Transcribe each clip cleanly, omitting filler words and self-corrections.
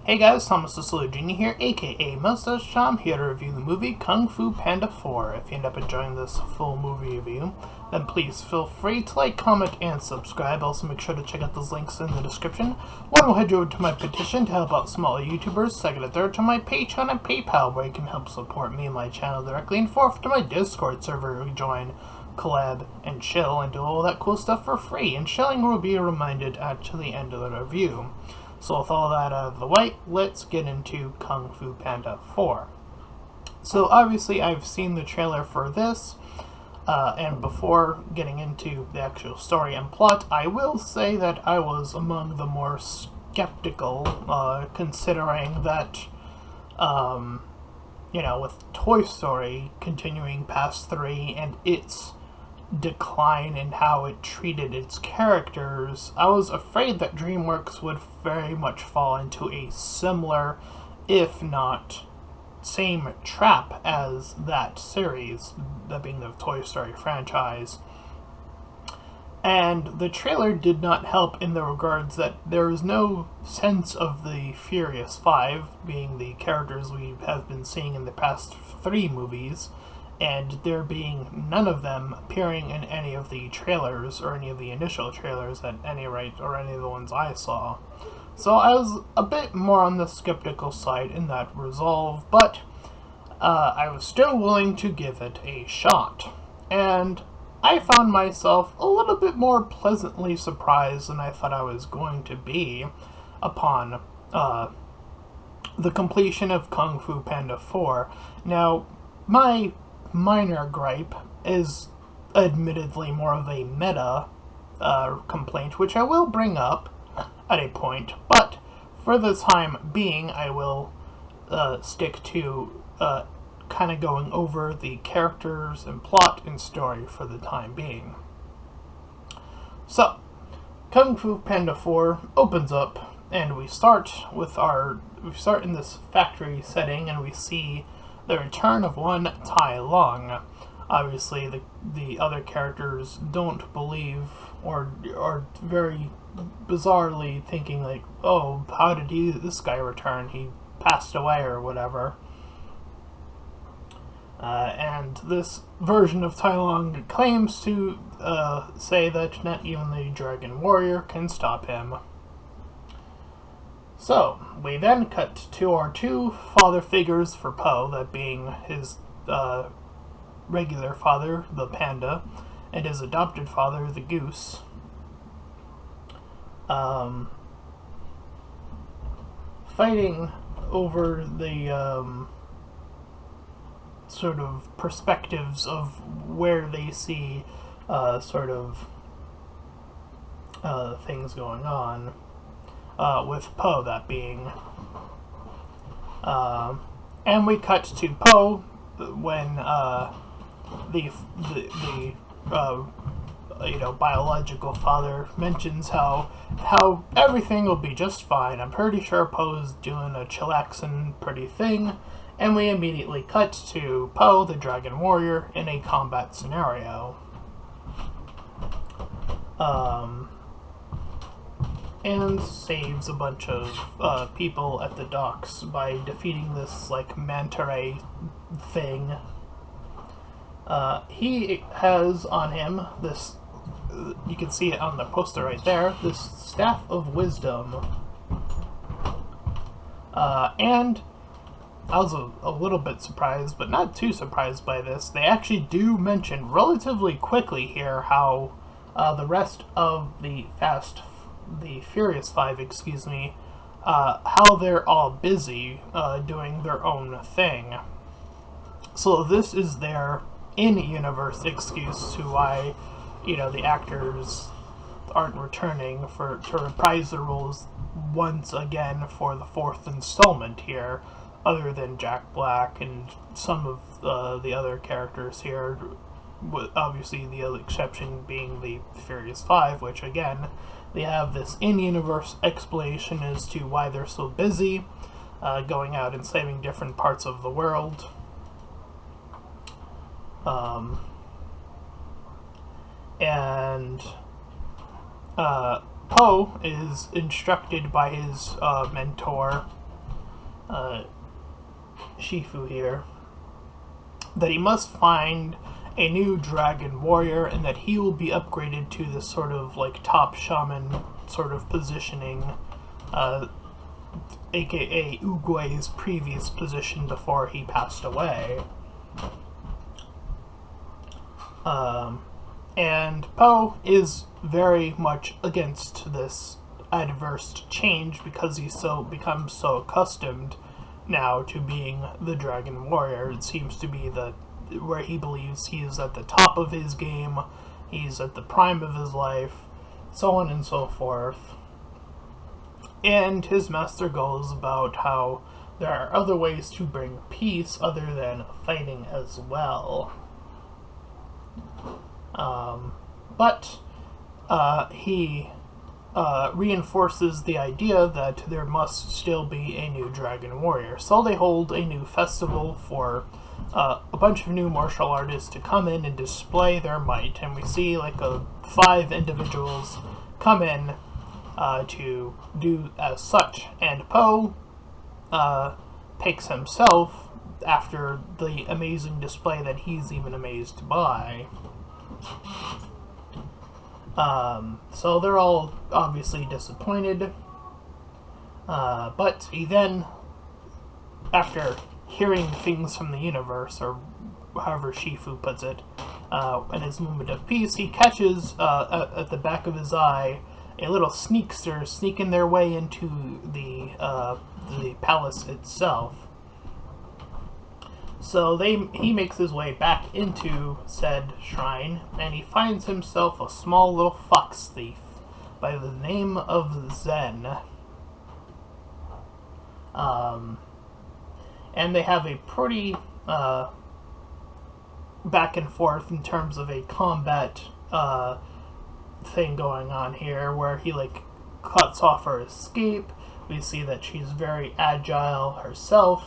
Hey guys, Thomas the Slow Genie here, aka Mustached. I'm here to review the movie Kung Fu Panda 4. If you end up enjoying this full movie review, then please feel free to like, comment, and subscribe. Also make sure to check out those links in the description. One will head you over to my petition to help out smaller YouTubers. Second and third to my Patreon and PayPal, where you can help support me and my channel directly. And fourth to my Discord server, where you can join, collab, and chill, and do all that cool stuff for free. And shilling will be reminded at the end of the review. So with all that out of the way, let's get into Kung Fu Panda 4. So obviously I've seen the trailer for this, and before getting into the actual story and plot, I will say that I was among the more skeptical, considering that, with Toy Story continuing past 3 and its decline in how it treated its characters, I was afraid that DreamWorks would very much fall into a similar, if not same trap as that series, that being the Toy Story franchise. And the trailer did not help in the regards that there is no sense of the Furious Five, being the characters we have been seeing in the past 3 movies, and there being none of them appearing in any of the trailers, or any of the initial trailers at any rate, or any of the ones I saw. So I was a bit more on the skeptical side in that resolve, but I was still willing to give it a shot. And I found myself a little bit more pleasantly surprised than I thought I was going to be upon the completion of Kung Fu Panda 4. Now, my minor gripe is admittedly more of a meta complaint, which I will bring up at a point, but for the time being I will stick to kind of going over the characters and plot and story for the time being. So, Kung Fu Panda 4 opens up, and we start in this factory setting, and we see the return of one Tai Lung. Obviously, the other characters don't believe, or are very bizarrely thinking like, oh, how did this guy return? He passed away or whatever. And this version of Tai Lung claims to say that not even the Dragon Warrior can stop him. So, we then cut to our 2 father figures for Po, that being his regular father, the Panda, and his adopted father, the Goose. Fighting over the sort of perspectives of where they see things going on. With Po, that being. And we cut to Po when the biological father mentions how everything will be just fine. I'm pretty sure Po's doing a chillaxin pretty thing, and we immediately cut to Po, the Dragon Warrior, in a combat scenario. And saves a bunch of people at the docks by defeating this, like, manta ray thing. He has on him this, you can see it on the poster right there, this Staff of Wisdom. And I was a little bit surprised, but not too surprised by this. They actually do mention relatively quickly here how the rest of the Furious Five, how they're all busy doing their own thing. So this is their in-universe excuse to why, the actors aren't returning to reprise the roles once again for the 4th installment here, other than Jack Black and some of the other characters here, obviously the other exception being the Furious Five, which again, they have this in-universe explanation as to why they're so busy, going out and saving different parts of the world. And Po is instructed by his mentor, uh, Shifu here, that he must find a new dragon warrior and that he will be upgraded to this sort of like top shaman sort of positioning, aka Uguay's previous position before he passed away. And Po is very much against this adverse change because he's become so accustomed now to being the Dragon Warrior. It seems to be where he believes he is at the top of his game, he's at the prime of his life, so on and so forth. And his master goes about how there are other ways to bring peace other than fighting as well. But he reinforces the idea that there must still be a new dragon warrior. So they hold a new festival for a bunch of new martial artists to come in and display their might. And we see like 5 individuals come in to do as such. And Po picks himself after the amazing display that he's even amazed by. So they're all obviously disappointed, but he then, after hearing things from the universe, or however Shifu puts it, in his moment of peace, he catches at the back of his eye a little sneakster sneaking their way into the palace itself. So he makes his way back into said shrine, and he finds himself a small little fox thief by the name of Zen. And they have a pretty back and forth in terms of a combat thing going on here, where he like cuts off her escape. We see that she's very agile herself.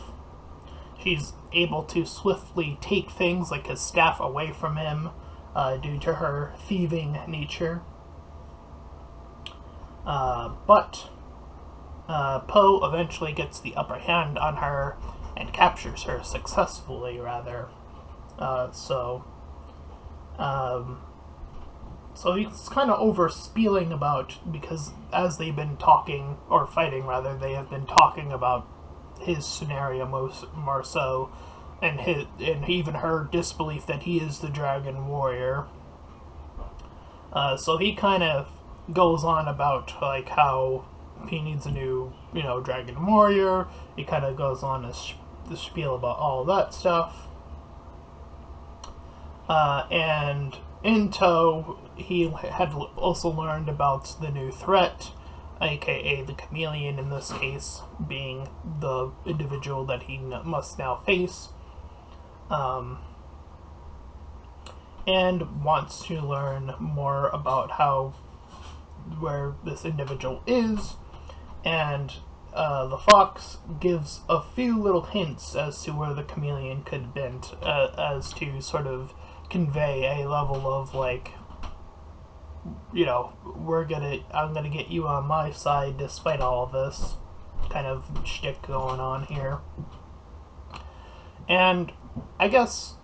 She's able to swiftly take things like his staff away from him due to her thieving nature. But Po eventually gets the upper hand on her and captures her successfully, rather. So he's kind of over-spieling about, because as they've been talking, or fighting rather, they have been talking about his scenario more so, and even her disbelief that he is the Dragon Warrior. So he kind of goes on about like how he needs a new, Dragon Warrior. He kind of goes on the spiel about all that stuff. And in tow, he had also learned about the new threat, aka the chameleon, in this case being the individual that he must now face, and wants to learn more about where this individual is. And the fox gives a few little hints as to where the chameleon could have been, as to sort of convey a level of like, I'm gonna get you on my side despite all of this kind of shtick going on here. And I guess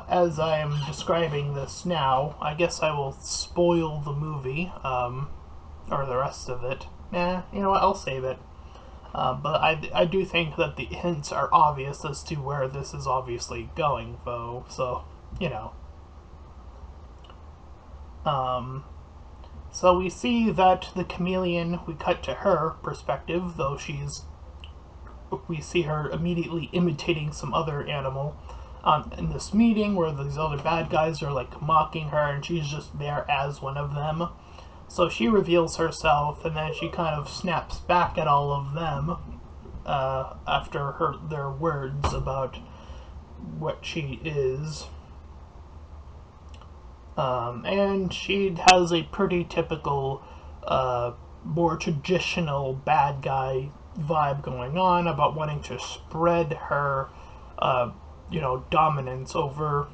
as I am describing this now, I guess I will spoil the movie, or the rest of it. You know what, I'll save it. But I do think that the hints are obvious as to where this is obviously going, though, so, So we see that the chameleon, we cut to her perspective, though we see her immediately imitating some other animal in this meeting where these other bad guys are like mocking her, and she's just there as one of them. So she reveals herself, and then she kind of snaps back at all of them after their words about what she is. And she has a pretty typical, more traditional bad guy vibe going on about wanting to spread her, dominance over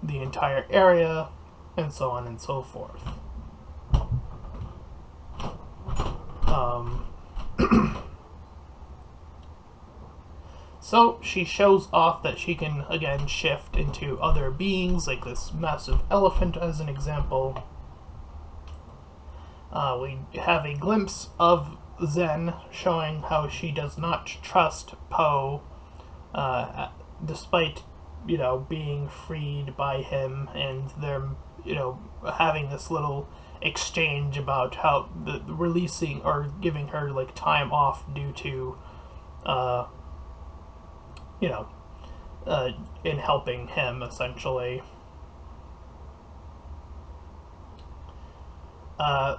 the entire area, and so on and so forth. So she shows off that she can again shift into other beings, like this massive elephant as an example. We have a glimpse of Zen showing how she does not trust Poe, despite, being freed by him, and they're, having this little exchange about how the releasing or giving her like time off due to, uh, you know, in helping him essentially.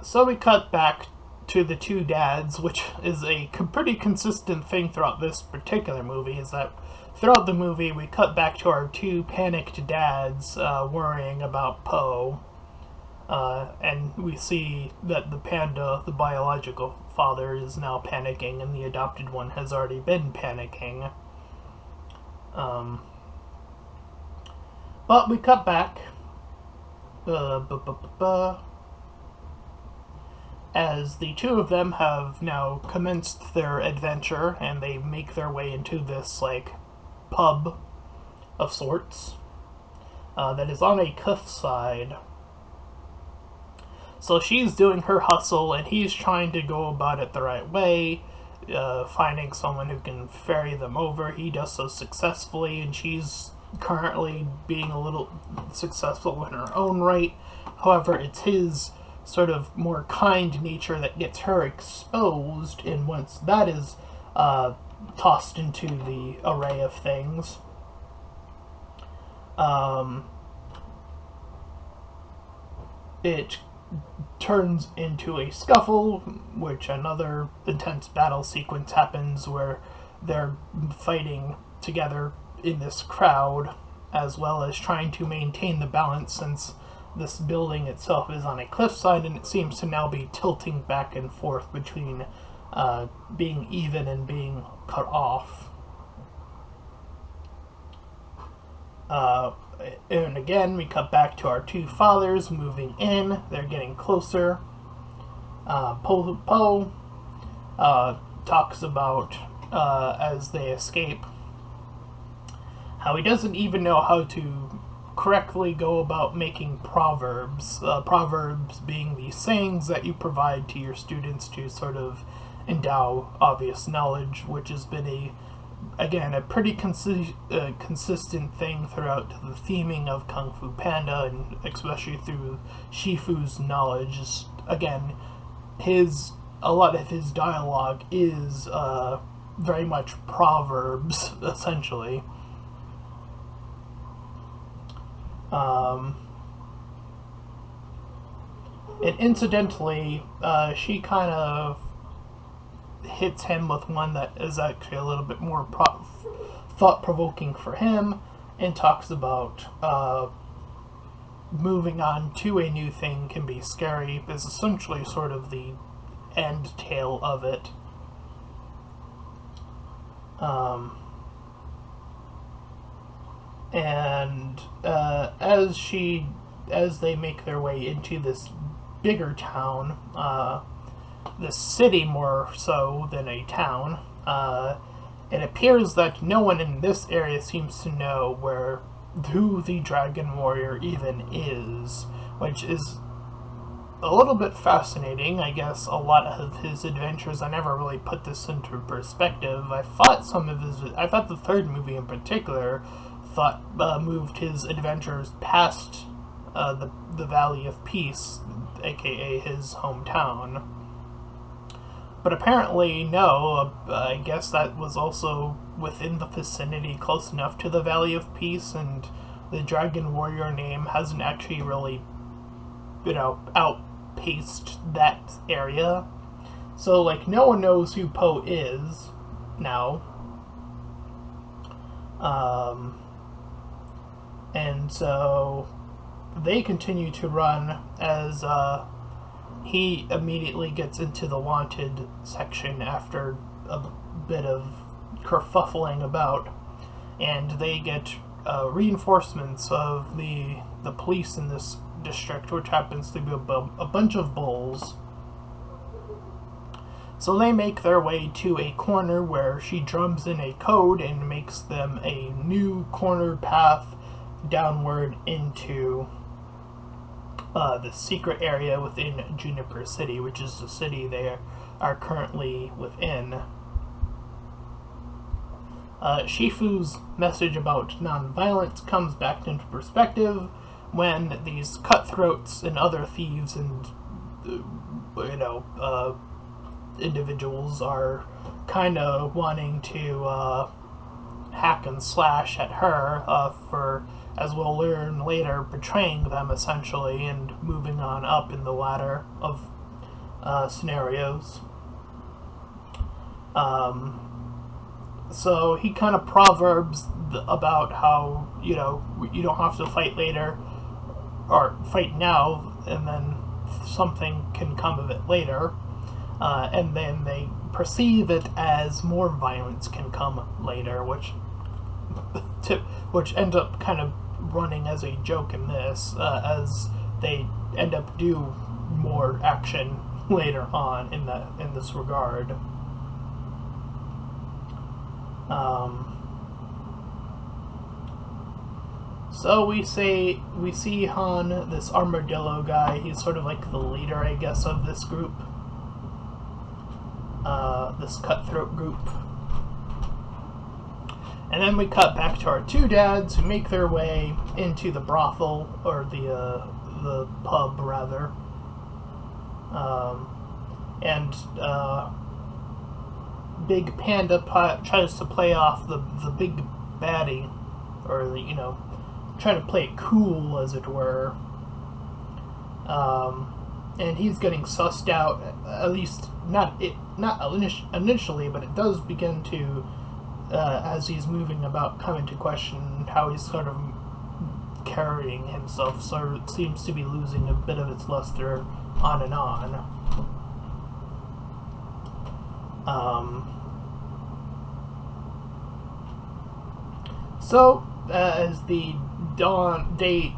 So we cut back to the two dads, which is a pretty consistent thing throughout this particular movie, is that throughout the movie we cut back to our two panicked dads worrying about Poe. And we see that the panda, the biological father, is now panicking, and the adopted one has already been panicking. But we cut back. As the two of them have now commenced their adventure, and they make their way into this, like, pub of sorts that is on a cliffside. So she's doing her hustle, and he's trying to go about it the right way, finding someone who can ferry them over. He does so successfully, and she's currently being a little successful in her own right. However, it's his sort of more kind nature that gets her exposed, and once that is tossed into the array of things, it turns into a scuffle, which another intense battle sequence happens where they're fighting together in this crowd, as well as trying to maintain the balance, since this building itself is on a cliffside and it seems to now be tilting back and forth between being even and being cut off. And again, we cut back to our two fathers moving in. They're getting closer. Poe talks about, as they escape, how he doesn't even know how to correctly go about making proverbs. Proverbs being the sayings that you provide to your students to sort of endow obvious knowledge, which has been a pretty consistent thing throughout the theming of Kung Fu Panda, and especially through Shifu's knowledge. Again, a lot of his dialogue is very much proverbs, essentially. And incidentally, she kind of hits him with one that is actually a little bit more thought-provoking for him, and talks about moving on to a new thing can be scary, is essentially sort of the end tale of it. And as they make their way into this bigger town, this city more so than a town, it appears that no one in this area seems to know who the Dragon Warrior even is, which is a little bit fascinating. I guess a lot of his adventures, I never really put this into perspective. I thought the third movie in particular moved his adventures past the Valley of Peace, aka his hometown. But apparently, no. I guess that was also within the vicinity, close enough to the Valley of Peace, and the Dragon Warrior name hasn't actually really, outpaced that area. So, like, no one knows who Poe is now. And so they continue to run as he immediately gets into the wanted section after a bit of kerfuffling about, and they get reinforcements of the police in this district, which happens to be a bunch of bulls. So they make their way to a corner where she drums in a code and makes them a new corner path downward into the secret area within Juniper City, which is the city they are currently within. Shifu's message about nonviolence comes back into perspective when these cutthroats and other thieves and individuals are kind of wanting to hack and slash at her for, as we'll learn later, betraying them essentially and moving on up in the ladder of scenarios. So he kind of proverbs about how, you don't have to fight later, or fight now, and then something can come of it later. And then they perceive it as more violence can come later, which ends up kind of running as a joke in this, as they end up do more action later on in this regard. So we see Han, this armadillo guy. He's sort of like the leader, I guess, of this group, this cutthroat group. And then we cut back to our two dads who make their way into the brothel, or the pub rather, and Big Panda tries to play off the big baddie, or try to play it cool, as it were. And he's getting sussed out, at least not initially, but it does begin to, as he's moving about, come into question how he's sort of carrying himself. So it seems to be losing a bit of its luster on and on. So as the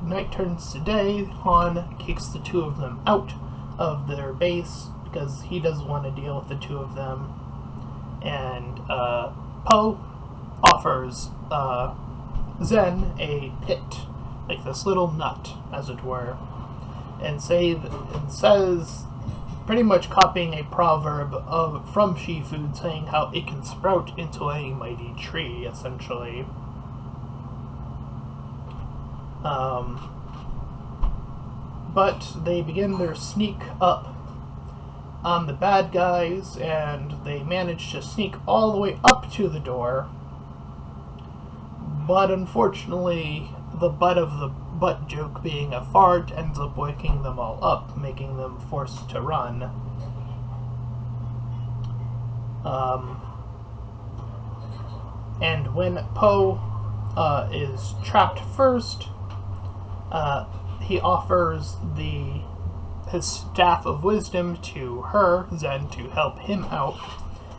night turns to day, Han kicks the two of them out of their base because he doesn't want to deal with the two of them, and Poe offers Zen a pit, like this little nut, as it were, and says, pretty much copying a proverb from Shifu, saying how it can sprout into a mighty tree, essentially. But they begin their sneak up on the bad guys, and they manage to sneak all the way up to the door. But unfortunately, the butt of the butt joke being a fart ends up waking them all up, making them forced to run. And when Poe is trapped first, he offers his staff of wisdom to her, Zen, to help him out,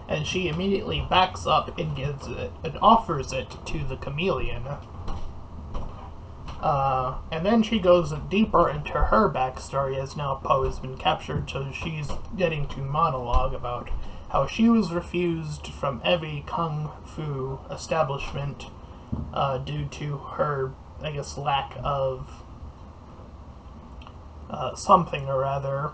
and she immediately backs up and gives it and offers it to the chameleon. And then she goes deeper into her backstory, as now Poe has been captured, so she's getting to monologue about how she was refused from every kung fu establishment due to her, I guess, lack of something or other.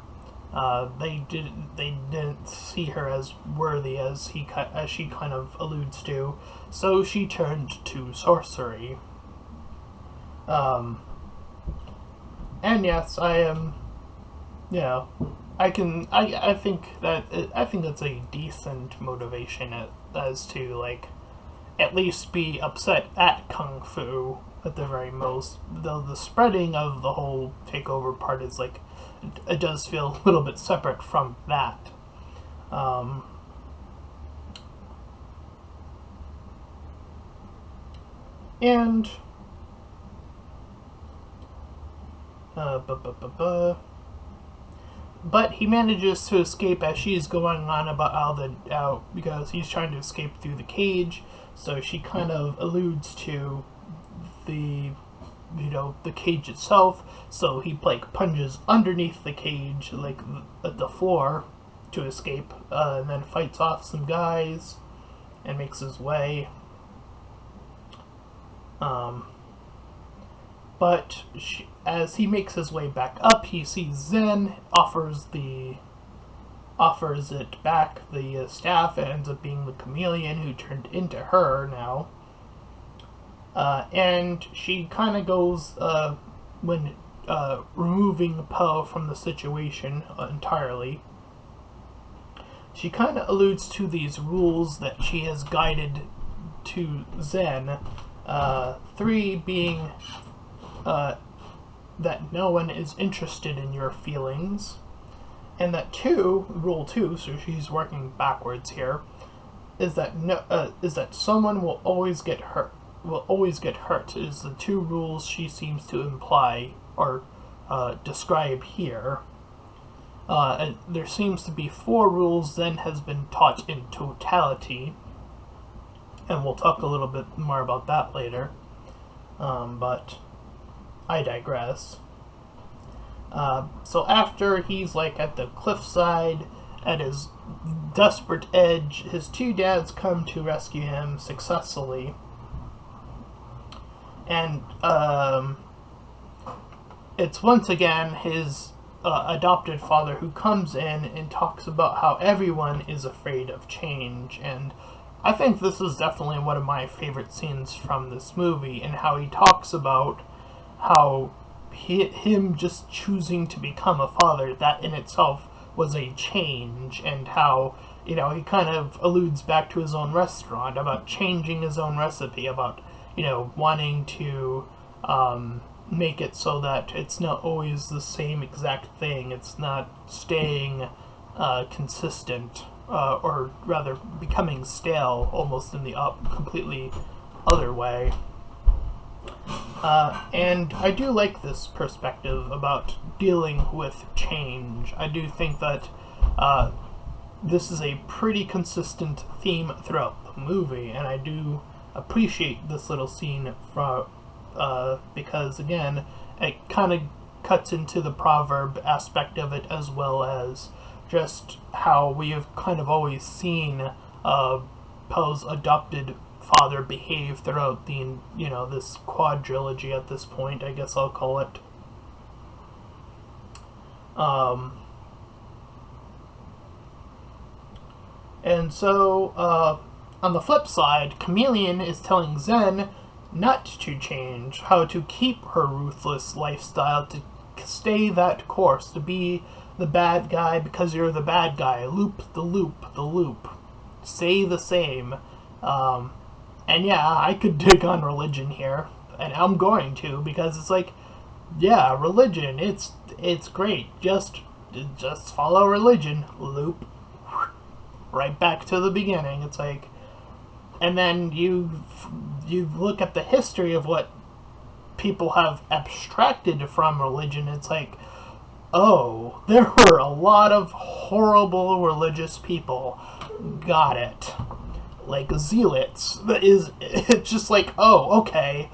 They didn't see her as worthy, as she kind of alludes to, so she turned to sorcery. And yes, I am, I think that's a decent motivation as to, like, at least be upset at kung fu at the very most, though the spreading of the whole takeover part is, like, it does feel a little bit separate from that. And but he manages to escape as she's going on about because he's trying to escape through the cage, so she kind of alludes to the cage itself, so he like punches underneath the cage, like at the floor, to escape, and then fights off some guys and makes his way. But as he makes his way back up, he sees Zen, offers it back, the staff. It ends up being the chameleon who turned into her now. And she kind of goes, when removing Poe from the situation entirely, she kind of alludes to these rules that she has guided to Zen. 3 being that no one is interested in your feelings, and that rule 2, so she's working backwards here, is that someone will always get hurt. Is the 2 rules she seems to imply or describe here. There seems to be 4 rules Zen has been taught in totality, and we'll talk a little bit more about that later, but I digress. So after he's like at the cliffside, at his desperate edge, his 2 dads come to rescue him successfully, and it's once again his adopted father who comes in and talks about how everyone is afraid of change. And I think this is definitely one of my favorite scenes from this movie, and how he talks about how him just choosing to become a father, that in itself was a change, and how, he kind of alludes back to his own restaurant, about changing his own recipe, about, wanting to make it so that it's not always the same exact thing, it's not staying consistent, or rather becoming stale almost in the completely other way. And I do like this perspective about dealing with change. I do think that this is a pretty consistent theme throughout the movie, and I do appreciate this little scene because, again, it kind of cuts into the proverb aspect of it, as well as just how we have kind of always seen Poe's adopted father behave throughout the, this quadrilogy at this point, I guess I'll call it. And so, on the flip side, Chameleon is telling Zen not to change, how to keep her ruthless lifestyle, to stay that course, to be the bad guy because you're the bad guy, loop the loop, the loop, stay the same. And yeah, I could dig on religion here, and I'm going to, because it's like, yeah, religion, it's great, just follow religion, loop, right back to the beginning. It's like, and then you look at the history of what people have abstracted from religion. It's like, oh, there were a lot of horrible religious people. Got it. Like zealots. It's just like, oh, okay,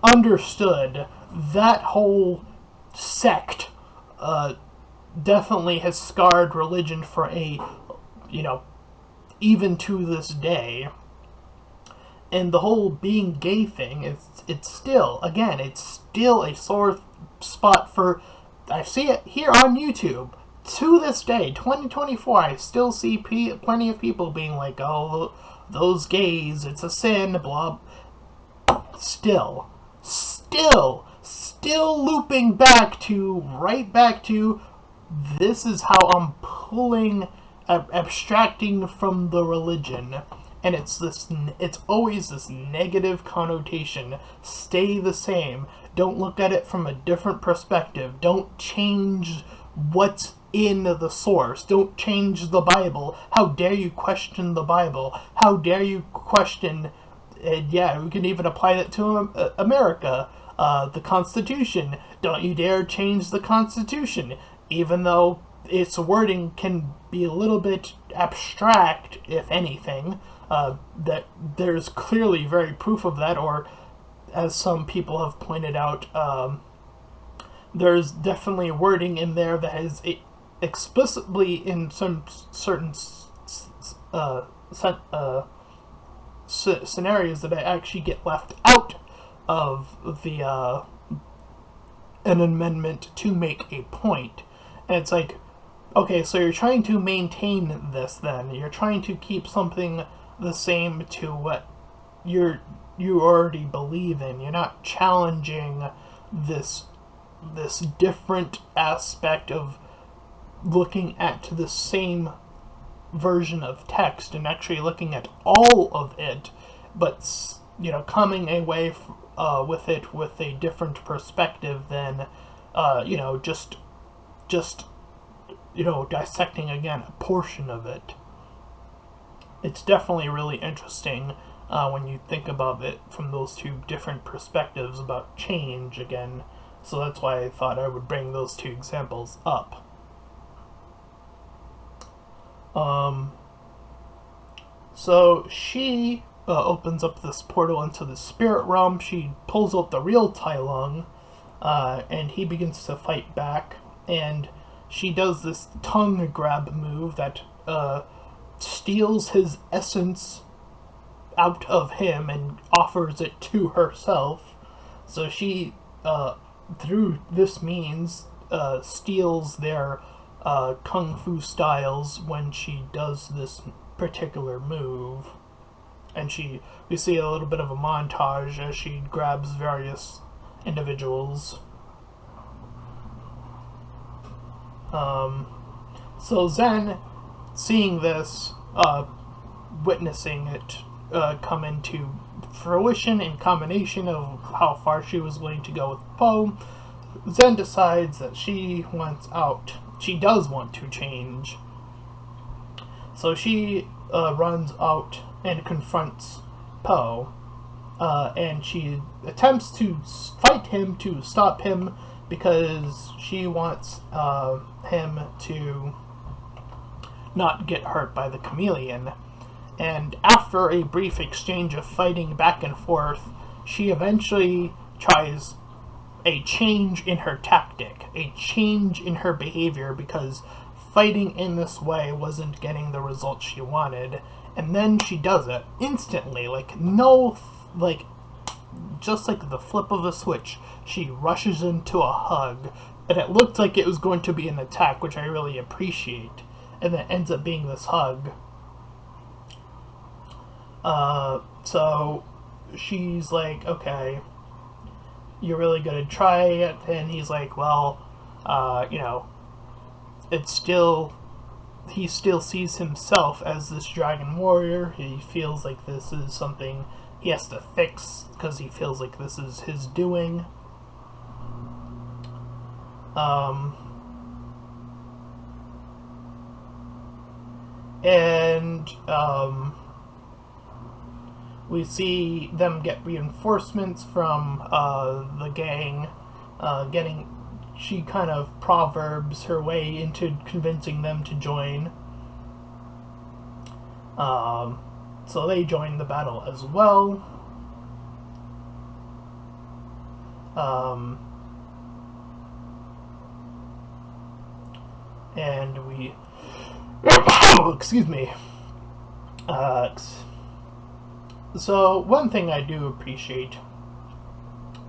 understood. That whole sect definitely has scarred religion for even to this day. And the whole being gay thing, it's still a sore spot for, I see it here on YouTube. To this day, 2024, I still see plenty of people being like, oh, those gays, it's a sin, blah. Still looping right back to, this is how I'm pulling, abstracting from the religion. And it's always this negative connotation. Stay the same. Don't look at it from a different perspective. Don't change what's in the source. Don't change the Bible. How dare you question the Bible? How dare you question, yeah, we can even apply that to America, the Constitution. Don't you dare change the Constitution, even though its wording can be a little bit abstract, if anything. That there's clearly very proof of that, or as some people have pointed out, there's definitely wording in there that is explicitly in some certain uh, scenarios that actually get left out of the an amendment to make a point. And it's like, okay, so you're trying to maintain this then. You're trying to keep something the same to what you already believe in. You're not challenging this different aspect of looking at the same version of text and actually looking at all of it, but coming away with it with a different perspective than just dissecting again a portion of it. It's definitely really interesting when you think about it from those two different perspectives about change again. So that's why I thought I would bring those two examples up. So she opens up this portal into the spirit realm. She pulls out the real Tai Lung, and he begins to fight back. And she does this tongue grab move that steals his essence out of him and offers it to herself. So she, through this means, steals their kung fu styles when she does this particular move. And we see a little bit of a montage as she grabs various individuals. So Zen, seeing this, witnessing it come into fruition in combination of how far she was willing to go with Poe, Zen decides that she wants out. She does want to change. So she runs out and confronts Poe, and she attempts to fight him to stop him because she wants him to not get hurt by the chameleon. And after a brief exchange of fighting back and forth, she eventually tries a change in her tactic, a change in her behavior, because fighting in this way wasn't getting the results she wanted. And then she does it instantly, just like the flip of a switch. She rushes into a hug, and it looked like it was going to be an attack, which I really appreciate. And it ends up being this hug. So she's like, okay, you're really gonna try it? And he's like, well, he still sees himself as this dragon warrior. He feels like this is something he has to fix because he feels like this is his doing. We see them get reinforcements from the gang, she kind of proverbs her way into convincing them to join. So they join the battle as well. And we... excuse me. So one thing I do appreciate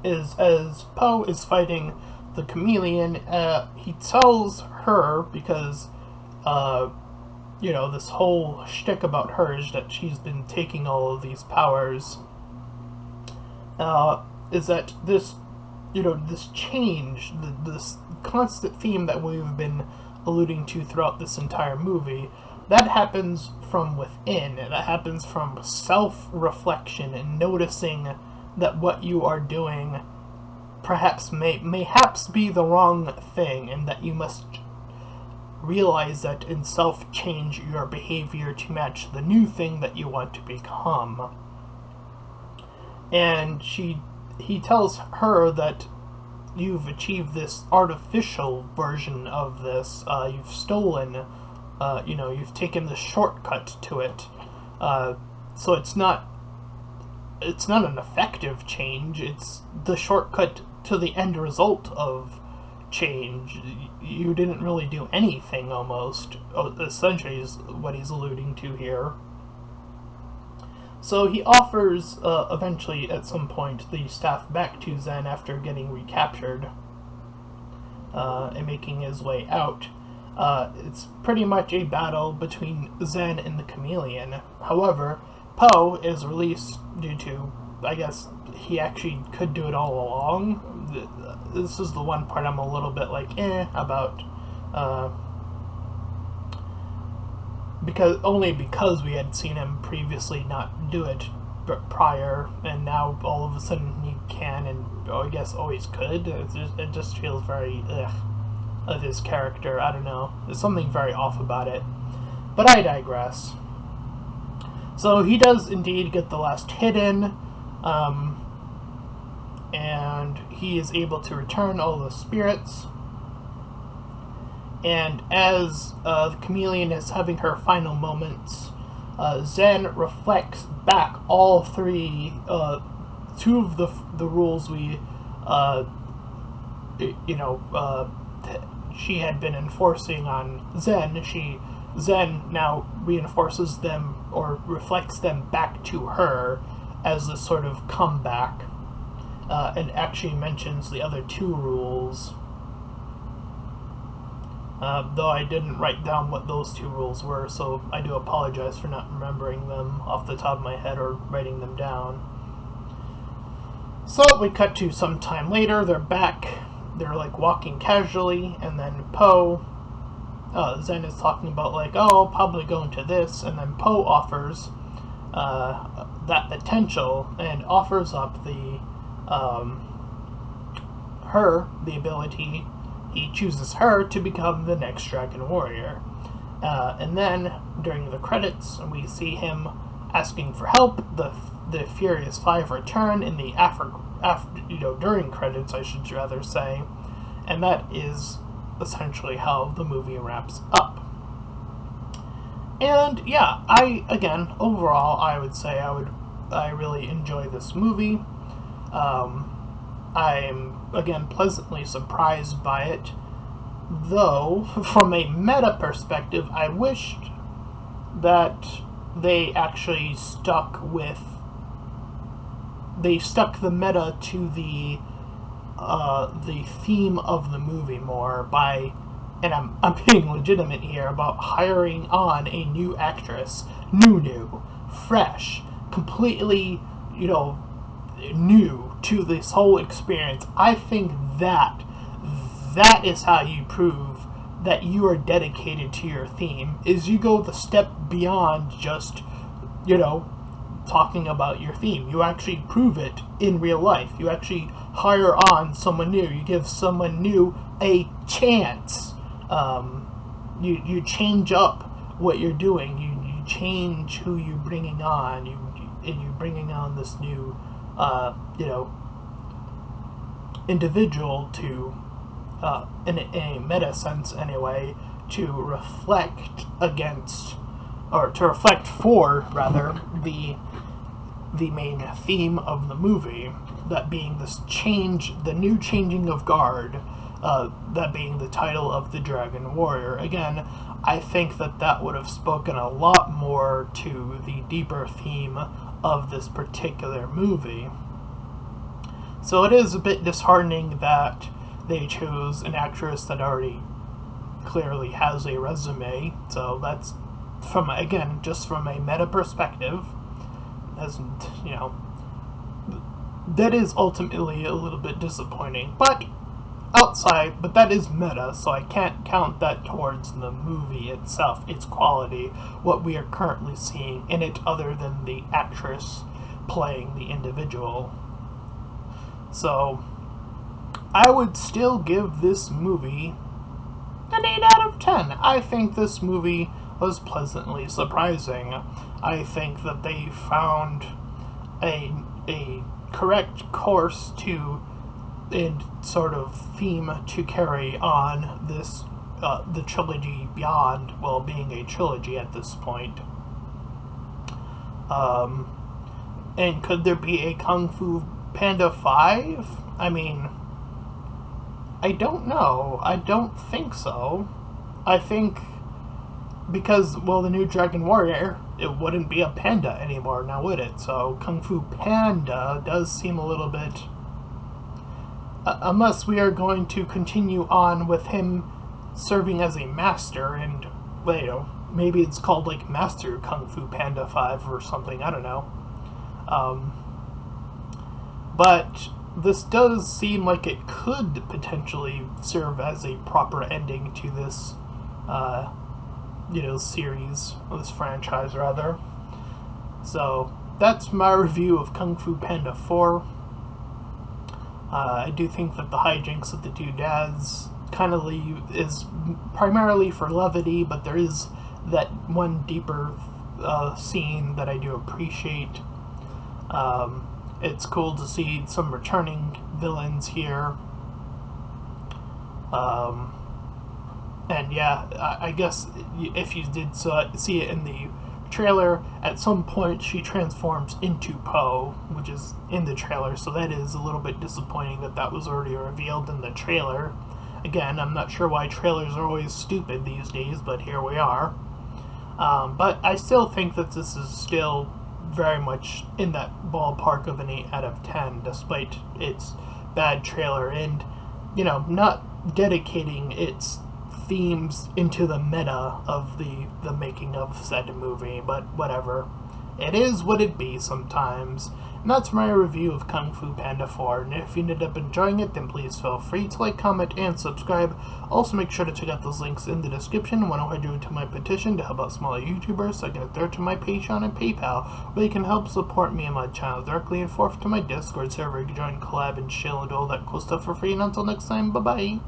is, as Poe is fighting the chameleon, he tells her, because this whole shtick about her is that she's been taking all of these powers, is that this change, this constant theme that we've been alluding to throughout this entire movie, that happens from within. That happens from self-reflection and noticing that what you are doing mayhaps be the wrong thing, and that you must realize that and self-change your behavior to match the new thing that you want to become. And he tells her that you've achieved this artificial version of this. You've stolen, you've taken the shortcut to it. So it's not an effective change. It's the shortcut to the end result of change. You didn't really do anything, almost, essentially, is what he's alluding to here. So he offers, eventually, at some point, the staff back to Zen after getting recaptured and making his way out. It's pretty much a battle between Zen and the chameleon. However, Poe is released due to, I guess, he actually could do it all along. This is the one part I'm a little bit like, about. Because we had seen him previously not do it prior, and now all of a sudden he can, and I guess always could. It just feels very of his character. I don't know. There's something very off about it. But I digress. So he does indeed get the last hit in, and he is able to return all the spirits. And as the chameleon is having her final moments, Zen reflects back all three, two of the rules she had been enforcing on Zen. Zen now reinforces them or reflects them back to her as a sort of comeback, and actually mentions the other two rules. Though I didn't write down what those two rules were, so I do apologize for not remembering them off the top of my head or writing them down. So we cut to some time later, they're back, they're like walking casually, and then Zen is talking about like, oh, probably going to this, and then Poe offers that potential and offers up the ability. He chooses her to become the next Dragon Warrior. And then, during the credits, we see him asking for help. The Furious Five return in the during credits, I should rather say. And that is essentially how the movie wraps up. And yeah, overall, I would say I really enjoy this movie. I'm, again, pleasantly surprised by it, though, from a meta perspective, I wished that they actually stuck the meta to the theme of the movie more by, and I'm being legitimate here, about hiring on a new actress, new, fresh, completely, new to this whole experience. I think that is how you prove that you are dedicated to your theme, is you go the step beyond just, talking about your theme. You actually prove it in real life. You actually hire on someone new. You give someone new a chance. You change up what you're doing. You change who you're bringing on. You're bringing on this new individual to, in a meta sense anyway, to reflect for the main theme of the movie, that being this change, the new changing of guard, that being the title of the Dragon Warrior. Again, I think that would have spoken a lot more to the deeper theme of this particular movie. So it is a bit disheartening that they chose an actress that already clearly has a resume. So that's just from a meta perspective, that is ultimately a little bit disappointing. But that is meta, so I can't count that towards the movie itself, its quality, what we are currently seeing in it, other than the actress playing the individual. So I would still give this movie an 8 out of 10. I think this movie was pleasantly surprising. I think that they found a correct course and sort of theme to carry on this, the trilogy beyond, well, being a trilogy at this point. And could there be a Kung Fu Panda 5? I mean, I don't know. I don't think so. I think because, well, the new Dragon Warrior, it wouldn't be a panda anymore now, would it? So Kung Fu Panda does seem a little bit... unless we are going to continue on with him serving as a master, and, you know, maybe it's called, like, Master Kung Fu Panda 5 or something, I don't know. But this does seem like it could potentially serve as a proper ending to this, series, or this franchise, rather. So, that's my review of Kung Fu Panda 4. I do think that the hijinks of the two dads kind of is primarily for levity, but there is that one deeper scene that I do appreciate. It's cool to see some returning villains here. And yeah, I guess if you did see it in the trailer, at some point she transforms into Poe, which is in the trailer, so that is a little bit disappointing that that was already revealed in the trailer. Again, I'm not sure why trailers are always stupid these days, but here we are. But I still think that this is still very much in that ballpark of an 8 out of 10, despite its bad trailer and, not dedicating its themes into the meta of the making of said movie, but whatever. It is what it be sometimes. And that's my review of Kung Fu Panda 4, and if you ended up enjoying it, then please feel free to like, comment, and subscribe. Also make sure to check out those links in the description when I do to my petition to help out smaller YouTubers, second and third to my Patreon and PayPal, where you can help support me and my channel directly, and fourth to my Discord server, you can join, collab, and chill, and do all that cool stuff for free. And until next time, bye-bye.